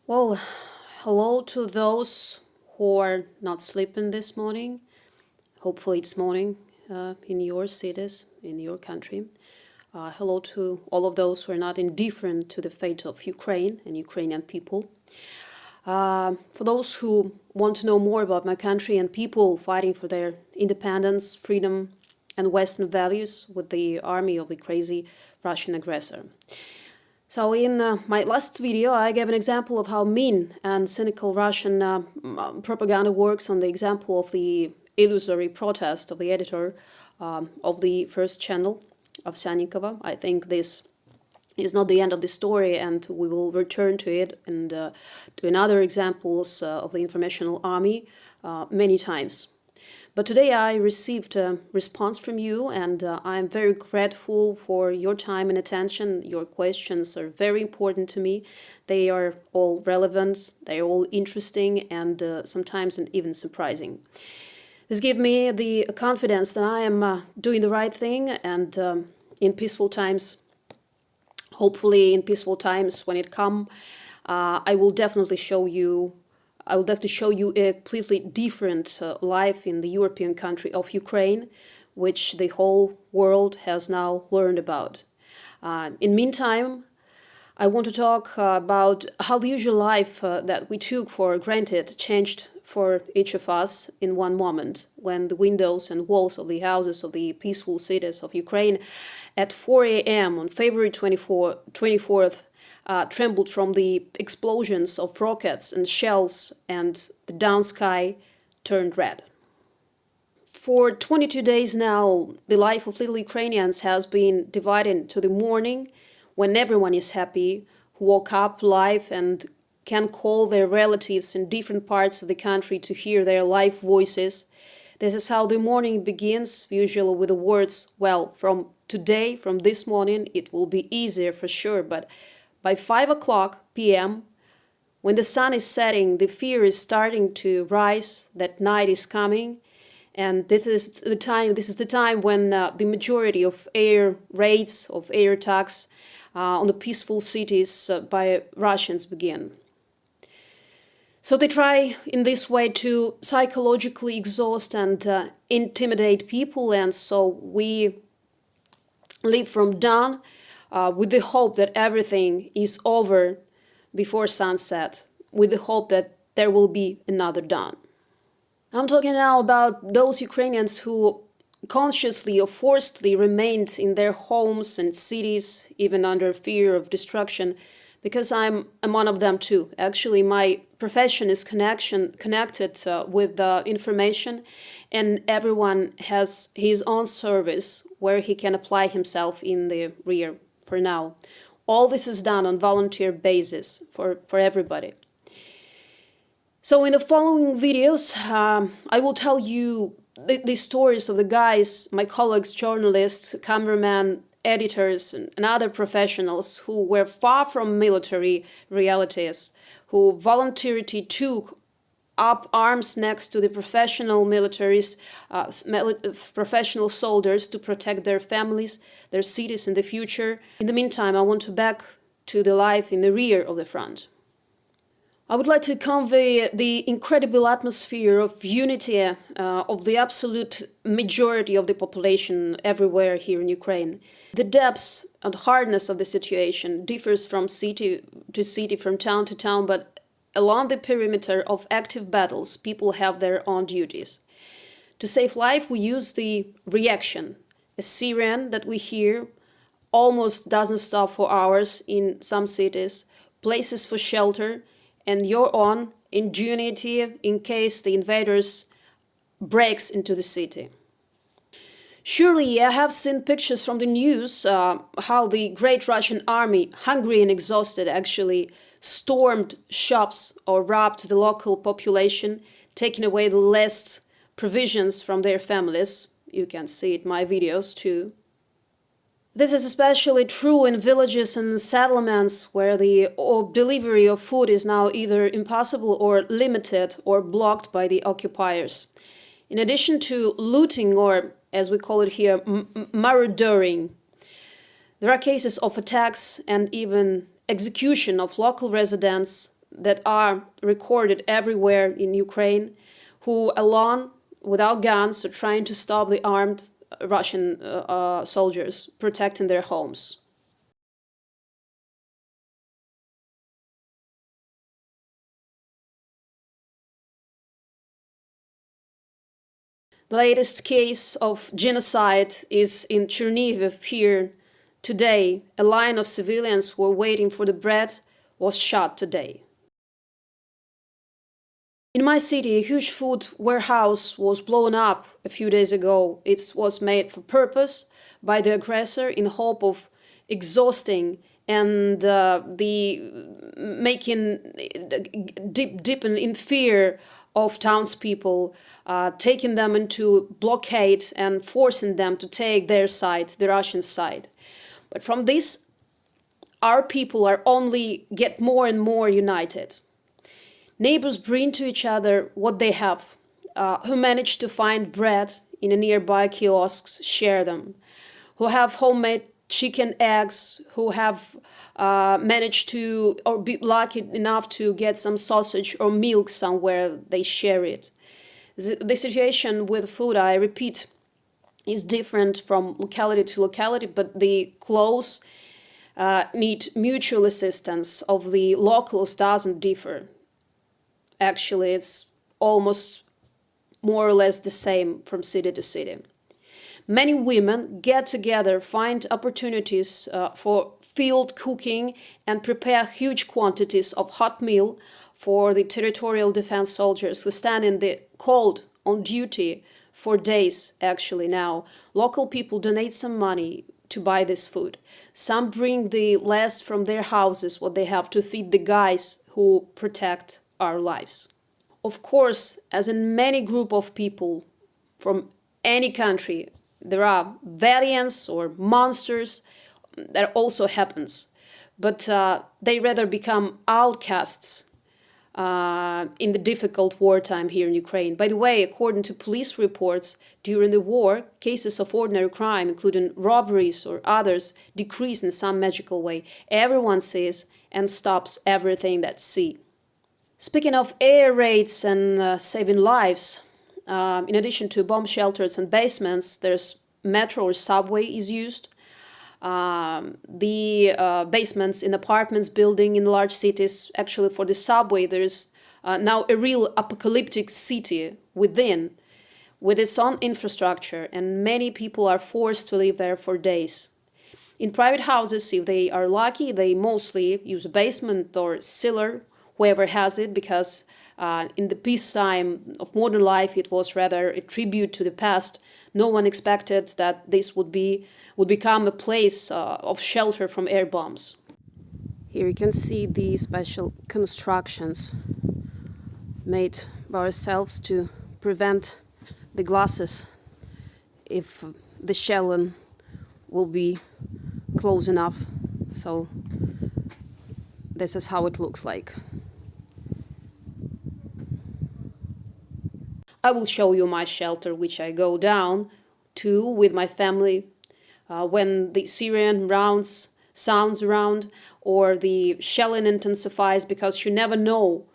Well, hello to those who are not sleeping this morning. Hopefully, it's morning in your cities, in your country. Hello to all of those who are not indifferent to the fate of Ukraine and Ukrainian people. For those who want to know more about my country and people fighting for their independence, freedom, and Western values with the army of the crazy Russian aggressor. So in my last video, I gave an example of how mean and cynical Russian propaganda works on the example of the illusory protest of the editor of the first channel of Sannikova. I think this is not the end of the story, and we will return to it and to another examples of the informational army many times. But today I received a response from you, and I'm very grateful for your time and attention. Your questions are very important to me. They are all relevant, they are all interesting, and sometimes even surprising. This gives me the confidence that I am doing the right thing, and in peaceful times, hopefully in peaceful times when it comes, I will definitely show you a completely different life in the European country of Ukraine, which the whole world has now learned about. In meantime, I want to talk about how the usual life that we took for granted changed for each of us in one moment, when the windows and walls of the houses of the peaceful cities of Ukraine at 4 a.m. on February 24th trembled from the explosions of rockets and shells, and the down sky turned red. For 22 days now, the life of little Ukrainians has been divided to the morning, when everyone is happy, who woke up alive and can call their relatives in different parts of the country to hear their live voices. This is how the morning begins, usually with the words, well, from today, from this morning, it will be easier for sure, but by 5 o'clock p.m., when the sun is setting, the fear is starting to rise that night is coming, and this is the time when the majority of air raids, of air attacks on the peaceful cities by Russians begin. So they try in this way to psychologically exhaust and intimidate people, and so we live from dawn with the hope that everything is over before sunset, with the hope that there will be another dawn. I'm talking now about those Ukrainians who consciously or forcedly remained in their homes and cities, even under fear of destruction, because I'm one of them too. Actually, my profession is connected with information, and everyone has his own service where he can apply himself in the rear for now. All this is done on volunteer basis for everybody. So in the following videos, I will tell you the stories of the guys, my colleagues, journalists, cameramen, editors, and other professionals who were far from military realities, who voluntarily took up arms next to the professional militaries, professional soldiers to protect their families, their cities in the future. In the meantime, I want to back to the life in the rear of the front. I would like to convey the incredible atmosphere of unity of the absolute majority of the population everywhere here in Ukraine. The depths and hardness of the situation differs from city to city, from town to town, but along the perimeter of active battles, people have their own duties. To save life, we use the reaction, a siren that we hear almost doesn't stop for hours in some cities, places for shelter, and your own ingenuity in case the invaders breaks into the city. Surely I have seen pictures from the news how the great Russian army, hungry and exhausted, actually stormed shops or robbed the local population, taking away the last provisions from their families. You can see it in my videos too. This is especially true in villages and settlements where the delivery of food is now either impossible or limited or blocked by the occupiers. In addition to looting, or as we call it here, marauding, there are cases of attacks and even execution of local residents, that are recorded everywhere in Ukraine, who alone, without guns, are trying to stop the armed Russian soldiers protecting their homes. The latest case of genocide is in Chernihiv here today. A line of civilians who were waiting for the bread was shot today. In my city, a huge food warehouse was blown up a few days ago. It was made for purpose by the aggressor in hope of exhausting and making deepen in fear of townspeople, taking them into blockade and forcing them to take their side, the Russian side. But from this, our people are only get more and more united. Neighbors bring to each other what they have. Who manage to find bread in a nearby kiosks share them. Who have homemade chicken eggs, who have managed to or be lucky enough to get some sausage or milk somewhere, they share it. The situation with food, I repeat, is different from locality to locality, but the close need mutual assistance of the locals doesn't differ. Actually, it's almost more or less the same from city to city. Many women get together, find opportunities for field cooking, and prepare huge quantities of hot meal for the territorial defense soldiers who stand in the cold on duty for days. Actually, now local people donate some money to buy this food. Some bring the last from their houses, what they have, to feed the guys who protect our lives. Of course, as in many group of people from any country, there are variants or monsters. That also happens, but they rather become outcasts in the difficult wartime here in Ukraine. By the way, according to police reports, during the war, cases of ordinary crime, including robberies or others, decrease in some magical way. Everyone sees and stops everything that's seen. Speaking of air raids and saving lives, in addition to bomb shelters and basements, there's metro or subway is used. The basements in apartments building in large cities, actually for the subway, there's now a real apocalyptic city within, with its own infrastructure, and many people are forced to live there for days. In private houses, if they are lucky, they mostly use a basement or cellar, whoever has it, because in the peacetime of modern life, it was rather a tribute to the past. No one expected that this would become a place of shelter from air bombs. Here you can see the special constructions made by ourselves to prevent the glasses if the shell will be close enough. So this is how it looks like. I will show you my shelter, which I go down to with my family when the Syrian rounds sounds around or the shelling intensifies, because you never know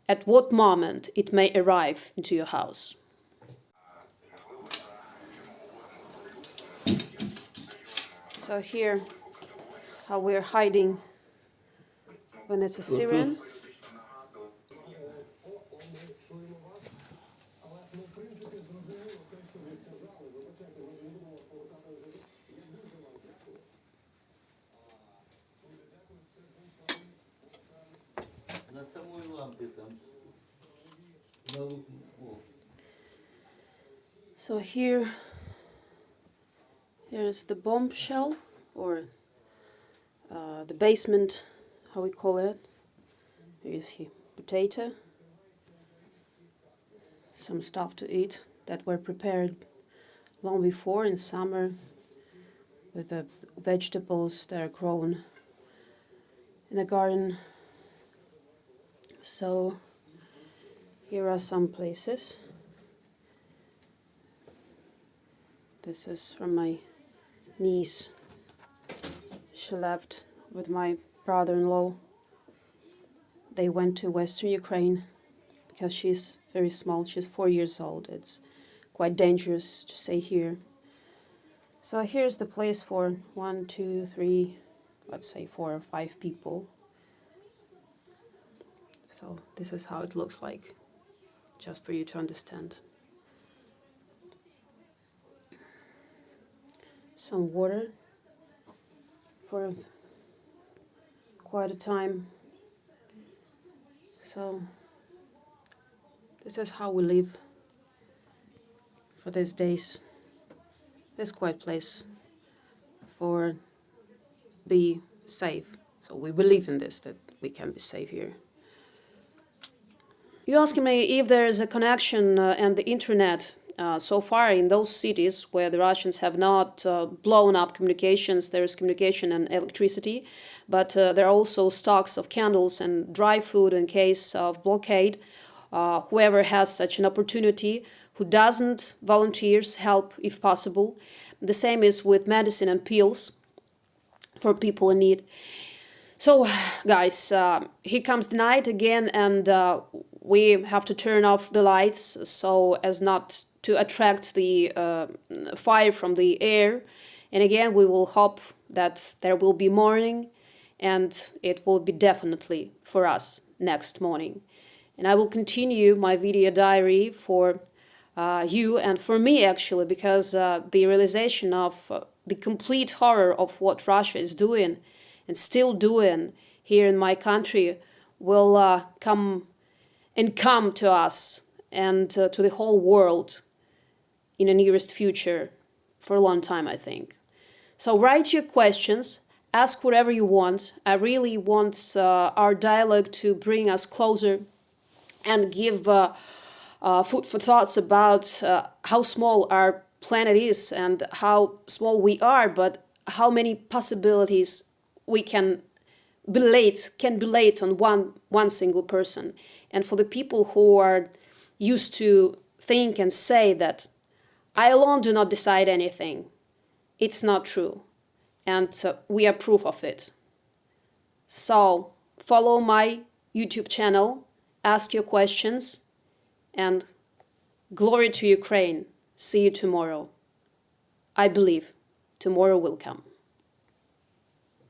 at what moment it may arrive into your house. So here, how we're hiding when it's a Syrian. So here's the bomb shell, or the basement, how we call it. Here's the potato, some stuff to eat that were prepared long before in summer with the vegetables that are grown in the garden. So here are some places. This is from my niece. She left with my brother-in-law they went to Western Ukraine because she's very small. She's 4 years old. It's quite dangerous to stay here. So here's the place for 1, 2, 3, let's say 4 or 5 people. So this is how it looks like, just for you to understand. Some water for quite a time. So this is how we live for these days. This quiet place for be safe. So we believe in this, that we can be safe here. You asking me if there is a connection and the internet. So far in those cities where the Russians have not blown up communications, there is communication and electricity, but there are also stocks of candles and dry food in case of blockade. Whoever has such an opportunity, who doesn't, volunteers help if possible. The same is with medicine and pills for people in need. So, guys, here comes the night again, and we have to turn off the lights so as not to attract the fire from the air. And again, we will hope that there will be morning, and it will be definitely for us next morning. And I will continue my video diary for you and for me, actually, because the realization of the complete horror of what Russia is doing and still doing here in my country will come to us and to the whole world in the nearest future for a long time, I think. So write your questions, ask whatever you want. I really want our dialogue to bring us closer and give food for thoughts about how small our planet is and how small we are, but how many possibilities we can be laid on one single person. And for the people who are used to think and say that I alone do not decide anything, it's not true. And we are proof of it. So follow my YouTube channel, ask your questions, and glory to Ukraine. See you tomorrow. I believe tomorrow will come.